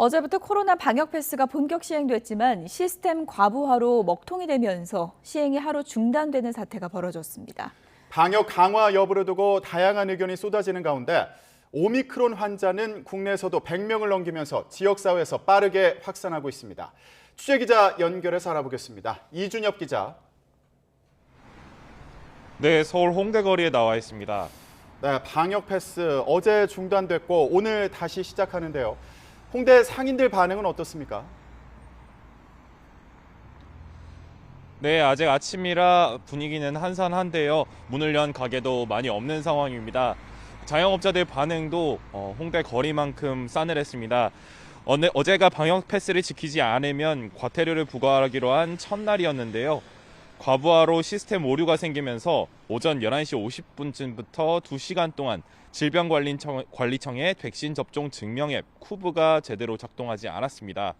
어제부터 코로나 방역 패스가 본격 시행됐지만 시스템 과부하로 먹통이 되면서 시행이 하루 중단되는 사태가 벌어졌습니다. 방역 강화 여부를 두고 다양한 의견이 쏟아지는 가운데 오미크론 환자는 국내에서도 100명을 넘기면서 지역사회에서 빠르게 확산하고 있습니다. 취재기자 연결해서 알아보겠습니다. 이준엽 기자. 네, 서울 홍대 거리에 나와 있습니다. 네, 방역 패스 어제 중단됐고 오늘 다시 시작하는데요. 홍대 상인들 반응은 어떻습니까? 네, 아직 아침이라 분위기는 한산한데요. 문을 연 가게도 많이 없는 상황입니다. 자영업자들 반응도 홍대 거리만큼 싸늘했습니다. 어제가 방역 패스를 지키지 않으면 과태료를 부과하기로 한 첫날이었는데요. 과부하로 시스템 오류가 생기면서 오전 11시 50분쯤부터 2시간 동안 질병관리청의 백신 접종 증명 앱 쿠브가 제대로 작동하지 않았습니다.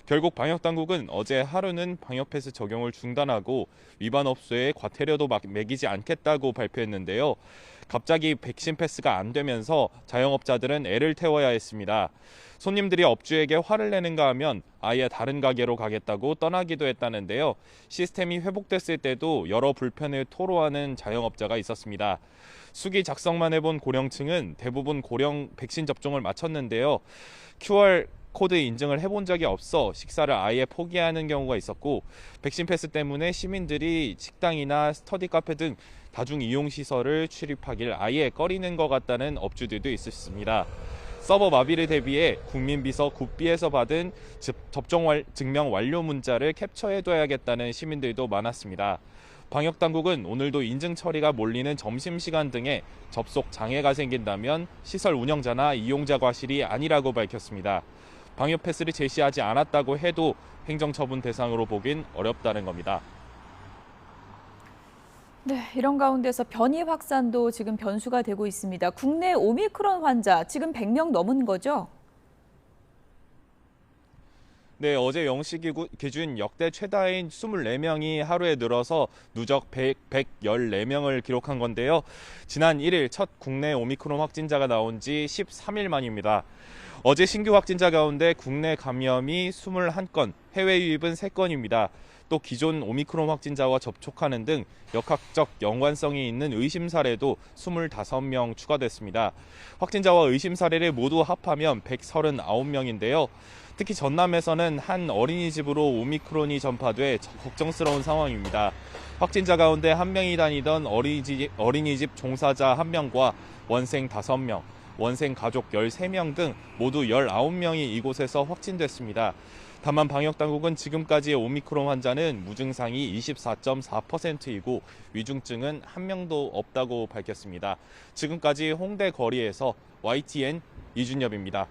결국 방역당국은 어제 하루는 방역 패스 적용을 중단하고 위반 업소에 과태료도 매기지 않겠다고 발표했는데요. 갑자기 백신 패스가 안 되면서 자영업자들은 애를 태워야 했습니다. 손님들이 업주에게 화를 내는가 하면 아예 다른 가게로 가겠다고 떠나기도 했다는데요. 시스템이 회복됐을 때도 여러 불편을 토로하는 자영업자가 있었습니다. 수기 작성만 해본 고령층은 대부분 고령 백신 접종을 마쳤는데요. QR 코드 인증을 해본 적이 없어 식사를 아예 포기하는 경우가 있었고, 백신 패스 때문에 시민들이 식당이나 스터디 카페 등 다중 이용 시설을 출입하길 아예 꺼리는 것 같다는 업주들도 있었습니다. 서버 마비를 대비해 국민비서 굿비에서 받은 접종 증명 완료 문자를 캡처해둬야겠다는 시민들도 많았습니다. 방역당국은 오늘도 인증 처리가 몰리는 점심시간 등에 접속 장애가 생긴다면 시설 운영자나 이용자 과실이 아니라고 밝혔습니다. 방역 패스를 제시하지 않았다고 해도 행정처분 대상으로 보긴 어렵다는 겁니다. 네, 이런 가운데서 변이 확산도 지금 변수가 되고 있습니다. 국내 오미크론 환자 지금 100명 넘은 거죠? 네, 어제 0시 기준 역대 최다인 24명이 하루에 늘어서 누적 114명을 기록한 건데요. 지난 1일 첫 국내 오미크론 확진자가 나온 지 13일 만입니다. 어제 신규 확진자 가운데 국내 감염이 21건, 해외 유입은 3건입니다. 또 기존 오미크론 확진자와 접촉하는 등 역학적 연관성이 있는 의심 사례도 25명 추가됐습니다. 확진자와 의심 사례를 모두 합하면 139명인데요. 특히 전남에서는 한 어린이집으로 오미크론이 전파돼 걱정스러운 상황입니다. 확진자 가운데 한 명이 다니던 어린이집 종사자 1명과 원생 5명, 원생 가족 13명 등 모두 19명이 이곳에서 확진됐습니다. 다만 방역당국은 지금까지의 오미크론 환자는 무증상이 24.4%이고 위중증은 1명도 없다고 밝혔습니다. 지금까지 홍대 거리에서 YTN 이준엽입니다.